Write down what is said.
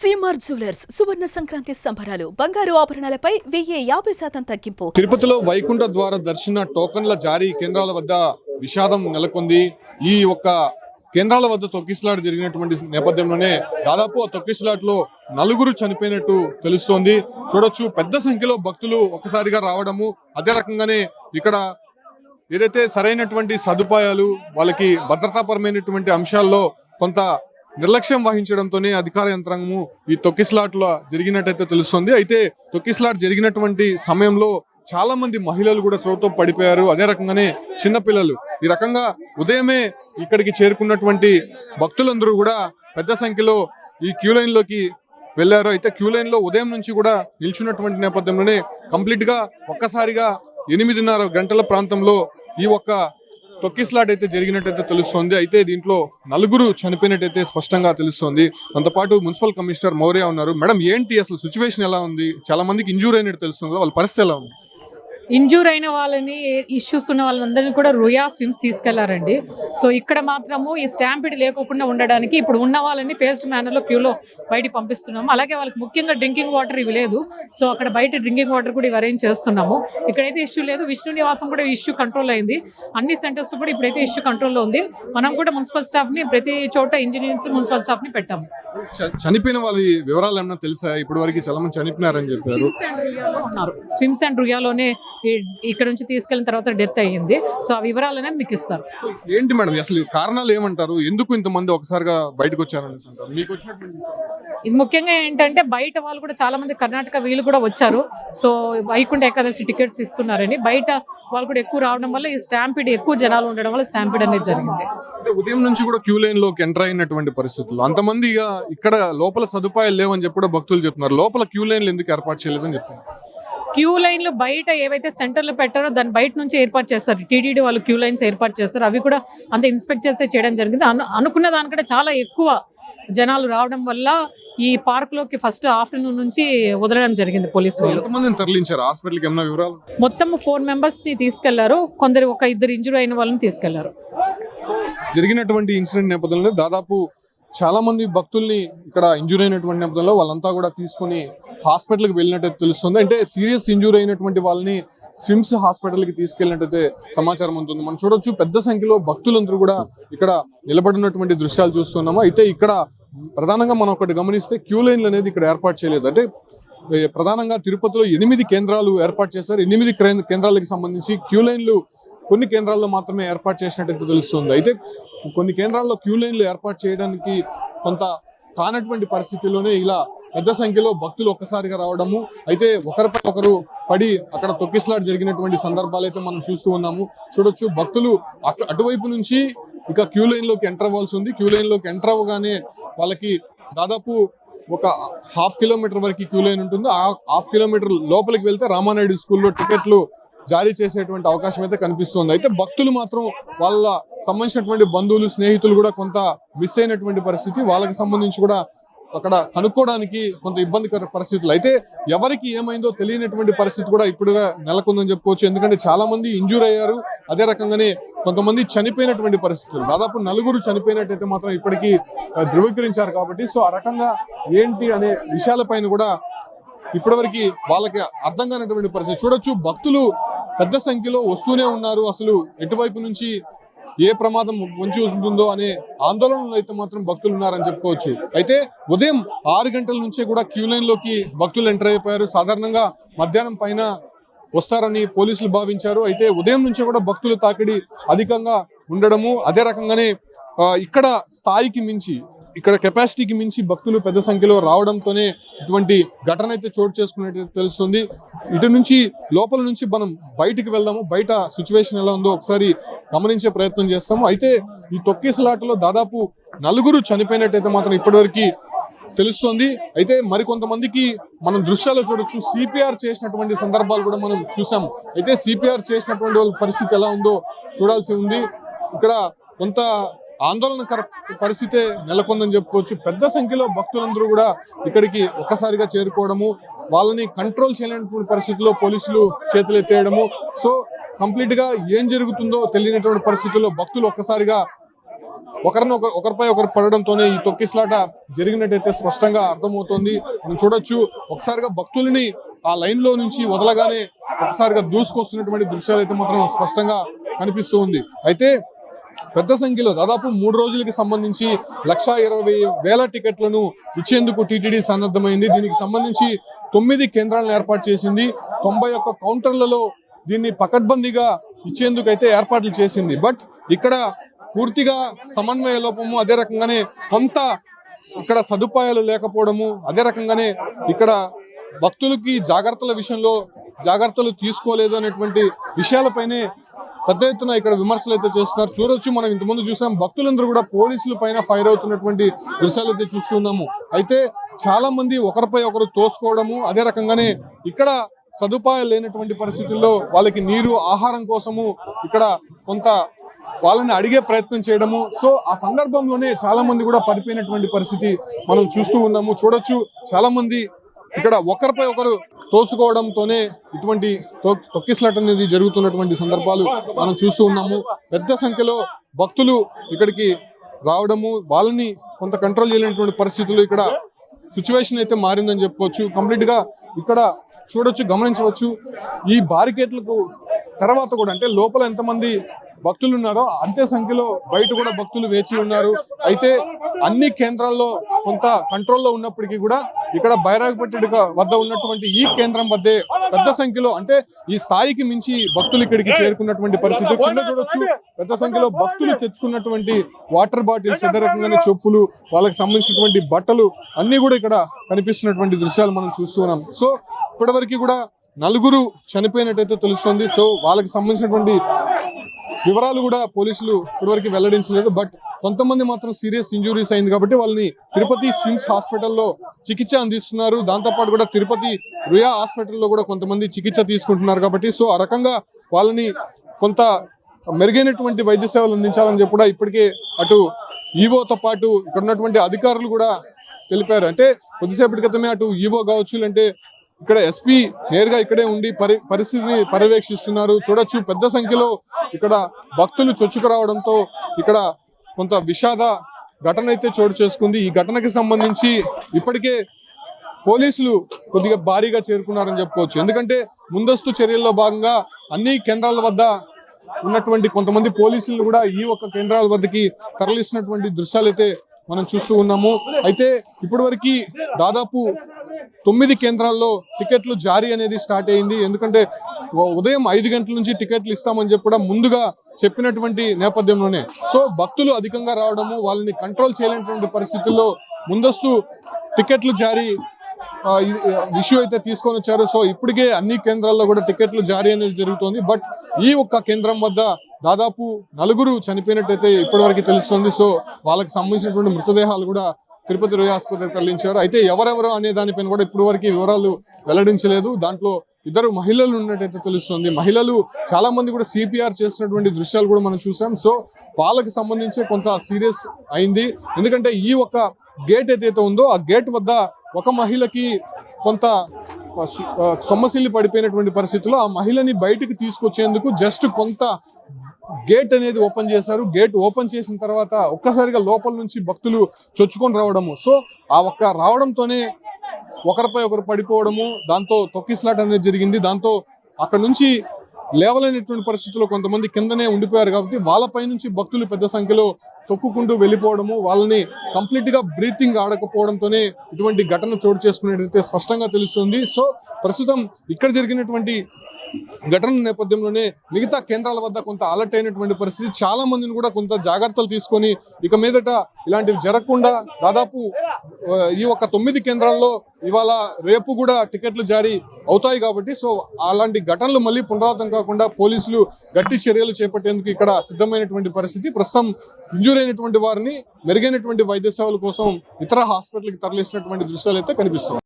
CMR jewellers సువర్ణ సంక్రాంతి సంబరాలు బంగారు ఆభరణాలపై 1050% తగ్గింపు. తిరుపతిలో వైకుంఠ ద్వార దర్శన టోకన్ల జారీ కేంద్రాల వద్ద విషాదం నెలకొంది. ఈ ఒక్క కేంద్రాల వద్ద తొక్కిసలాట జరిగినటువంటి నేపథ్యంలోనే దాదాపు ఆ తొక్కిసలాటలో నలుగురు చనిపోయినట్టు తెలుస్తోంది. చూడొచ్చు పెద్ద సంఖ్యలో భక్తులు ఒక్కసారిగా రావడము, అదే రకంగానే ఇక్కడ ఏదైతే సరైనటువంటి సదుపాయాలు వాళ్ళకి భద్రతాపరమైనటువంటి అంశాల్లో కొంత నిర్లక్ష్యం వహించడంతోనే అధికార యంత్రాంగము ఈ తొక్కిసలాట్లో జరిగినట్టయితే తెలుస్తుంది. అయితే తొక్కిసలాట జరిగినటువంటి సమయంలో చాలా మంది మహిళలు కూడా స్రోతో పడిపోయారు, అదే రకంగానే చిన్నపిల్లలు. ఈ రకంగా ఉదయమే ఇక్కడికి చేరుకున్నటువంటి భక్తులందరూ కూడా పెద్ద సంఖ్యలో ఈ క్యూ లైన్ లోకి వెళ్లారు. అయితే క్యూ లైన్ లో ఉదయం నుంచి కూడా నిల్చున్నటువంటి నేపథ్యంలోనే కంప్లీట్ గా ఒక్కసారిగా 8:30 గంటల ప్రాంతంలో ఈ ఒక్క తొక్కిసలాట అయితే జరిగినట్టయితే తెలుస్తోంది. అయితే దీంట్లో నలుగురు చనిపోయినట్టయితే స్పష్టంగా తెలుస్తోంది. మనతో పాటు మున్సిపల్ కమిషనర్ మౌర్య ఉన్నారు. మేడం, ఏంటి అసలు సిచ్యువేషన్ ఎలా ఉంది? చాలా మందికి ఇంజూర్ అయినట్టు తెలుస్తుంది, వాళ్ళ పరిస్థితి ఎలా ఉంది? ఇంజూర్ అయిన వాళ్ళని, ఇష్యూస్ ఉన్న వాళ్ళందరినీ కూడా రుయా స్విమ్స్ తీసుకెళ్లారండి. సో ఇక్కడ మాత్రము ఈ స్టాంపిడ్ లేకోకుండా ఉండడానికి ఇప్పుడు ఉన్న వాళ్ళని ఫేస్డ్ మేనర్లో క్యూలో బయటికి పంపిస్తున్నాము. అలాగే వాళ్ళకి ముఖ్యంగా డ్రింకింగ్ వాటర్ ఇవి లేదు, సో అక్కడ బయట డ్రింకింగ్ వాటర్ కూడా ఇవి అరేంజ్ చేస్తున్నాము. ఇక్కడైతే ఇష్యూ లేదు. విష్ణు నివాసం కూడా ఇష్యూ కంట్రోల్ అయింది. అన్ని సెంటర్స్ కూడా ఇప్పుడైతే ఇష్యూ కంట్రోల్లో ఉంది. మనం కూడా మున్సిపల్ స్టాఫ్ని ప్రతి చోట ఇంజనీర్స్ మున్సిపల్ స్టాఫ్ని పెట్టాము. చనిపోయిన వాళ్ళ వివరాలు ఏమన్నా తెలుసా? ఇప్పటి వరకు చాలా మంది చనిపోయినారని చెప్పారు. స్విమ్స్ అండ్ రుయాలోనే ఇక్కడ నుంచి తీసుకెళ్లిన తర్వాత డెత్ అయ్యింది. సో ఆ వివరాలు అనేది మీకు ఇస్తారు. ఏంటి మేడం అసలు కారణాలు ఏమంటారు? ఎందుకు ఇంతమంది ఒకసారిగా బయటకు వచ్చారని అంటారు? మీకు వచ్చినటువంటి ఇది ముఖ్యంగా ఏంటంటే బయట వాళ్ళు కూడా చాలా మంది కర్ణాటక వీళ్ళు కూడా వచ్చారు. సో వైకుంఠ ఏకాదశి టికెట్స్ తీసుకున్నారని బయట వాళ్ళు కూడా ఎక్కువ రావడం వల్ల ఈ స్టాంపిడ్ ఎక్కువ జనాలు ఉండడం వల్ల స్టాంపిడ్ అనేది జరిగింది. ఉదయం నుంచి కూడా క్యూ లైన్ లోకి ఎంటర్ అయినటువంటి పరిస్థితులు అంతమంది ఇక్కడ లోపల సదుపాయాలు లేవని చెప్పి కూడా భక్తులు చెప్తున్నారు. లోపల క్యూ లైన్లు ఎందుకు ఏర్పాటు చేయలేదని చెప్తున్నారు. క్యూ లైన్లు బయట ఏవైతే సెంటర్లు పెట్టారో దాని బయట నుంచి ఏర్పాటు చేస్తారు. టీటీడీ వాళ్ళు క్యూ లైన్స్ ఏర్పాటు చేస్తారు. అవి కూడా అంత ఇన్స్పెక్ట్ చేసే చేయడం జరిగింది. అనుకున్న దానికంటే చాలా ఎక్కువ జనాలు రావడం వల్ల ఈ పార్క్ లోకి ఫస్ట్ ఆఫ్టర్నూన్ నుంచి వదలడం జరిగింది పోలీసు వాళ్ళు. తరలించారు హాస్పిటల్కి? ఏమైనా వివరాలు? మొత్తం 4 members ని తీసుకెళ్లారు. కొందరు ఒక 2 ఇంజూరీ అయిన వాళ్ళని తీసుకెళ్లారు. జరిగినటువంటి ఇన్సిడెంట్ నేపథ్యంలో దాదాపు చాలా మంది భక్తుల్ని ఇక్కడ ఇంజూరీ అయినటువంటి నేపథ్యంలో వాళ్ళంతా కూడా తీసుకుని హాస్పిటల్కి వెళ్ళినట్టు తెలుస్తుంది. అంటే సీరియస్ ఇంజూరీ అయినటువంటి వాళ్ళని స్విమ్స్ హాస్పిటల్కి తీసుకెళ్ళినట్టయితే సమాచారం ఉంటుంది. మనం చూడొచ్చు పెద్ద సంఖ్యలో భక్తులందరూ కూడా ఇక్కడ నిలబడినటువంటి దృశ్యాలు చూస్తున్నాము. అయితే ఇక్కడ ప్రధానంగా మనం ఒకటి గమనిస్తే క్యూ లైన్లు అనేది ఇక్కడ ఏర్పాటు చేయలేదు. అంటే ప్రధానంగా తిరుపతిలో 8 కేంద్రాలు ఏర్పాటు చేశారు. 8 కేంద్రాలకు సంబంధించి క్యూ లైన్లు కొన్ని కేంద్రాల్లో మాత్రమే ఏర్పాటు చేసినట్టు తెలుస్తుంది. అయితే కొన్ని కేంద్రాల్లో క్యూ లైన్లు ఏర్పాటు చేయడానికి కొంత కానటువంటి పరిస్థితుల్లోనే ఇలా పెద్ద సంఖ్యలో భక్తులు ఒక్కసారిగా రావడము, అయితే ఒకరిపై ఒకరు పడి అక్కడ తొక్కిసలాట జరిగినటువంటి సందర్భాలు అయితే మనం చూస్తూ ఉన్నాము. చూడొచ్చు భక్తులు అటువైపు నుంచి ఇక క్యూ లైన్ లోకి ఎంటర్ అవ్వాల్సి ఉంది. క్యూ లైన్ లోకి ఎంటర్ అవ్వగానే వాళ్ళకి దాదాపు ఒక 1/2 కిలోమీటర్ వరకు క్యూ లైన్ ఉంటుంది. ఆ 1/2 కిలోమీటర్ లోపలికి వెళ్తే రామానాయుడు స్కూల్లో టికెట్లు జారీ చేసేటువంటి అవకాశం అయితే కనిపిస్తుంది. అయితే భక్తులు మాత్రం వాళ్ళ సంబంధించినటువంటి బంధువులు, స్నేహితులు కూడా కొంత మిస్ అయినటువంటి పరిస్థితి. వాళ్ళకి సంబంధించి కూడా అక్కడ కనుక్కోవడానికి కొంత ఇబ్బందికర పరిస్థితులు. అయితే ఎవరికి ఏమైందో తెలియనటువంటి పరిస్థితి కూడా ఇప్పుడుగా నెలకొందని చెప్పుకోవచ్చు. ఎందుకంటే చాలా మంది ఇంజూర్ అయ్యారు, అదే రకంగానే కొంతమంది చనిపోయినటువంటి పరిస్థితులు. దాదాపు 4 చనిపోయినట్టయితే మాత్రం ఇప్పటికీ ధృవీకరించారు. కాబట్టి సో ఆ రకంగా ఏంటి అనే విషయాలపైన కూడా ఇప్పటివరకు వాళ్ళకి అర్థం కానటువంటి పరిస్థితి. చూడొచ్చు భక్తులు పెద్ద సంఖ్యలో వస్తూనే ఉన్నారు. అసలు ఎటువైపు నుంచి ఏ ప్రమాదం పొంచి ఉంటుందో అనే ఆందోళనలో అయితే మాత్రం భక్తులు ఉన్నారని చెప్పుకోవచ్చు. అయితే ఉదయం 6 గంటల నుంచే కూడా క్యూ లైన్ లోకి భక్తులు ఎంటర్ అయిపోయారు. సాధారణంగా మధ్యాహ్నం పైన వస్తారని పోలీసులు భావించారు. అయితే ఉదయం నుంచే కూడా భక్తుల తాకిడి అధికంగా ఉండడము, అదే రకంగానే ఇక్కడ స్థాయికి మించి, ఇక్కడ కెపాసిటీకి మించి భక్తులు పెద్ద సంఖ్యలో రావడంతోనే ఇటువంటి ఘటన అయితే చోటు చేసుకున్నట్టు తెలుస్తుంది. ఇటు నుంచి లోపల నుంచి మనం బయటికి వెళ్దాము, బయట సిచ్యువేషన్ ఎలా ఉందో ఒకసారి గమనించే ప్రయత్నం చేస్తాము. అయితే ఈ తొక్కిసలాటలో దాదాపు 4 చనిపోయినట్టయితే మాత్రం ఇప్పటివరకు తెలుస్తుంది. అయితే మరికొంతమందికి మనం దృశ్యాలు చూడొచ్చు, సిపిఆర్ చేసినటువంటి సందర్భాలు కూడా మనం చూసాం. అయితే సిపిఆర్ చేసినటువంటి వాళ్ళ పరిస్థితి ఎలా ఉందో చూడాల్సి ఉంది. ఇక్కడ కొంత ఆందోళనకర పరిస్థితే నెలకొందని చెప్పుకోవచ్చు. పెద్ద సంఖ్యలో భక్తులందరూ కూడా ఇక్కడికి ఒక్కసారిగా చేరుకోవడము, వాళ్ళని కంట్రోల్ చేయలేనటువంటి పరిస్థితుల్లో పోలీసులు చేతులు ఎత్తేయడము, సో కంప్లీట్ గా ఏం జరుగుతుందో తెలియనటువంటి పరిస్థితుల్లో భక్తులు ఒక్కసారిగా ఒకరిపై ఒకరు పడడంతోనే ఈ తొక్కిసలాట జరిగినట్టయితే స్పష్టంగా అర్థమవుతోంది. మనం చూడొచ్చు ఒకసారిగా భక్తులని ఆ లైన్ లో నుంచి వదలగానే ఒకసారిగా దూసుకొస్తున్నటువంటి దృశ్యాలు అయితే మాత్రం స్పష్టంగా కనిపిస్తూ ఉంది. అయితే పెద్ద సంఖ్యలో దాదాపు 3 రోజులకి సంబంధించి 1,20,000 టికెట్లను ఇచ్చేందుకు టీటీడీ సన్నద్ధమైంది. దీనికి సంబంధించి 9 కేంద్రాలను ఏర్పాటు చేసింది. 91 కౌంటర్లలో దీన్ని పకడ్బందీగా ఇచ్చేందుకు అయితే ఏర్పాట్లు చేసింది. బట్ ఇక్కడ పూర్తిగా సమన్వయ లోపము, అదే రకంగానే కొంత ఇక్కడ సదుపాయాలు లేకపోవడము, అదే రకంగానే ఇక్కడ భక్తులకి జాగ్రత్తల విషయంలో జాగ్రత్తలు తీసుకోలేదు అనేటువంటి విషయాలపైనే పెద్ద ఎత్తున ఇక్కడ విమర్శలు అయితే చేస్తున్నారు. చూడొచ్చు, మనం ఇంతకుముందు చూసాం భక్తులందరూ కూడా పోలీసుల పైన ఫైర్ అవుతున్నటువంటి దృశ్యాలు అయితే చూస్తున్నాము. అయితే చాలా మంది ఒకరిపై ఒకరు తోసుకోవడము, అదే రకంగానే ఇక్కడ సదుపాయాలు లేనటువంటి పరిస్థితుల్లో వాళ్ళకి నీరు, ఆహారం కోసము ఇక్కడ కొంత వాళ్ళని అడిగే ప్రయత్నం చేయడము. సో ఆ సందర్భంలోనే చాలా మంది కూడా పడిపోయినటువంటి పరిస్థితి మనం చూస్తూ ఉన్నాము. చూడొచ్చు, చాలా మంది ఇక్కడ ఒకరిపై ఒకరు తోసుకోవడంతోనే ఇటువంటి తొక్కిసలాట అనేది జరుగుతున్నటువంటి సందర్భాలు మనం చూస్తూ ఉన్నాము. పెద్ద సంఖ్యలో భక్తులు ఇక్కడికి రావడము, వాళ్ళని కొంత కంట్రోల్ చేయలేనటువంటి పరిస్థితులు ఇక్కడ సిచ్యువేషన్ అయితే మారిందని చెప్పుకోవచ్చు. కంప్లీట్ గా ఇక్కడ చూడొచ్చు, గమనించవచ్చు. ఈ బారికేట్లకు తర్వాత కూడా అంటే లోపల ఎంతమంది భక్తులు ఉన్నారో అంతే సంఖ్యలో బయట కూడా భక్తులు వేచి ఉన్నారు. అయితే అన్ని కేంద్రాల్లో కొంత కంట్రోల్లో ఉన్నప్పటికీ కూడా ఇక్కడ బైరాగపట్టి వద్ద ఉన్నటువంటి ఈ కేంద్రం వద్దే పెద్ద సంఖ్యలో అంటే ఈ స్థాయికి మించి భక్తులు ఇక్కడికి చేరుకున్నటువంటి పరిస్థితి. కింద చూడొచ్చు, పెద్ద సంఖ్యలో భక్తులు తెచ్చుకున్నటువంటి వాటర్ బాటిల్స్, అదే రకంగానే చెప్పులు, వాళ్ళకి సంబంధించినటువంటి బట్టలు అన్ని కూడా ఇక్కడ కనిపిస్తున్నటువంటి దృశ్యాలు మనం చూస్తున్నాం. సో ఇప్పటివరకు కూడా 4 చనిపోయినట్టయితే తెలుస్తుంది. సో వాళ్ళకి సంబంధించినటువంటి వివరాలు కూడా పోలీసులు ఇప్పటివరకు వెల్లడించలేదు. బట్ కొంతమంది మాత్రం సీరియస్ ఇంజురీస్ అయింది కాబట్టి వాళ్ళని తిరుపతి స్విమ్స్ హాస్పిటల్లో చికిత్స అందిస్తున్నారు. దాంతోపాటు కూడా తిరుపతి రుయా హాస్పిటల్లో కూడా కొంతమంది చికిత్స తీసుకుంటున్నారు కాబట్టి సో ఆ రకంగా వాళ్ళని కొంత మెరుగైనటువంటి వైద్య సేవలు అందించాలని చెప్పి కూడా ఇప్పటికే అటు ఈవోతో పాటు ఇక్కడ ఉన్నటువంటి అధికారులు కూడా తెలిపారు. అంటే కొద్దిసేపటి క్రితమే అటు ఈవో కావచ్చు, అంటే ఇక్కడ ఎస్పీ నేరుగా ఇక్కడే ఉండి పరిస్థితిని పర్యవేక్షిస్తున్నారు. చూడొచ్చు, పెద్ద సంఖ్యలో ఇక్కడ భక్తులు చొచ్చుకురావడంతో ఇక్కడ కొంత విషాద ఘటన అయితే చోటు చేసుకుంది. ఈ ఘటనకి సంబంధించి ఇప్పటికే పోలీసులు కొద్దిగా భారీగా చేరుకున్నారని చెప్పుకోవచ్చు. ఎందుకంటే ముందస్తు చర్యల్లో భాగంగా అన్ని కేంద్రాల వద్ద ఉన్నటువంటి కొంతమంది పోలీసులు కూడా ఈ ఒక్క కేంద్రాల వద్దకి తరలిస్తున్నటువంటి దృశ్యాలు అయితే మనం చూస్తూ ఉన్నాము. అయితే ఇప్పటివరకు దాదాపు 9 కేంద్రాల్లో టికెట్లు జారీ అనేది స్టార్ట్ అయింది. ఎందుకంటే ఉదయం 5 గంటల నుంచి టికెట్లు ఇస్తామని చెప్పి కూడా ముందుగా చెప్పినటువంటి నేపథ్యంలోనే సో భక్తులు అధికంగా రావడము, వాళ్ళని కంట్రోల్ చేయలేనటువంటి పరిస్థితుల్లో ముందస్తు టికెట్లు జారీ ఇష్యూ అయితే తీసుకొని వచ్చారు. సో ఇప్పటికే అన్ని కేంద్రాల్లో కూడా టికెట్లు జారీ అనేది జరుగుతోంది. బట్ ఈ ఒక్క కేంద్రం వద్ద దాదాపు 4 చనిపోయినట్టయితే ఇప్పటివరకు తెలుస్తుంది. సో వాళ్ళకి సంబంధించినటువంటి మృతదేహాలు కూడా తిరుపతి రుయా ఆసుపత్రికి తరలించారు. అయితే ఎవరెవరు అనే దానిపైన కూడా ఇప్పటి వరకు వివరాలు వెల్లడించలేదు. దాంట్లో 2 మహిళలు ఉన్నట్టయితే తెలుస్తుంది. మహిళలు చాలా మంది కూడా సిపిఆర్ చేస్తున్నటువంటి దృశ్యాలు కూడా మనం చూసాం. సో వాళ్ళకి సంబంధించి కొంత సీరియస్ అయింది. ఎందుకంటే ఈ ఒక్క గేట్ ఏదైతే ఉందో ఆ గేట్ వద్ద ఒక మహిళకి కొంత సొమ్మసిల్లి పడిపోయినటువంటి పరిస్థితుల్లో ఆ మహిళని బయటికి తీసుకొచ్చేందుకు జస్ట్ కొంత గేట్ అనేది ఓపెన్ చేశారు. గేట్ ఓపెన్ చేసిన తర్వాత ఒక్కసారిగా లోపల నుంచి భక్తులు చొచ్చుకొని రావడము, సో ఆ ఒక్క రావడంతోనే ఒకరిపై ఒకరు పడిపోవడము, దాంతో తొక్కిసలాట అనేది జరిగింది. దాంతో అక్కడ నుంచి లేవలేనటువంటి పరిస్థితుల్లో కొంతమంది కిందనే ఉండిపోయారు కాబట్టి వాళ్ళపై నుంచి భక్తులు పెద్ద సంఖ్యలో తొక్కుకుంటూ వెళ్ళిపోవడము, వాళ్ళని కంప్లీట్ గా బ్రీతింగ్ ఆడకపోవడంతోనే ఇటువంటి ఘటన చోటు చేసుకునేటైతే స్పష్టంగా తెలుస్తుంది. సో ప్రస్తుతం ఇక్కడ జరిగినటువంటి ఘటన నేపథ్యంలోనే మిగతా కేంద్రాల వద్ద కొంత అలర్ట్ అయినటువంటి పరిస్థితి. చాలా మందిని కూడా కొంత జాగ్రత్తలు తీసుకొని ఇక మీదట ఇలాంటివి జరగకుండా దాదాపు ఈ ఒక్క 9 కేంద్రాల్లో ఇవాళ రేపు కూడా టికెట్లు జారీ అవుతాయి కాబట్టి సో అలాంటి ఘటనలు మళ్ళీ పునరావృతం కాకుండా పోలీసులు గట్టి చర్యలు చేపట్టేందుకు ఇక్కడ సిద్ధమైనటువంటి పరిస్థితి. ప్రస్తుతం ఇంజూర్ అయినటువంటి వారిని మెరుగైనటువంటి వైద్య సేవల కోసం ఇతర హాస్పిటల్కి తరలిస్తున్నటువంటి దృశ్యాలు అయితే కనిపిస్తున్నాయి.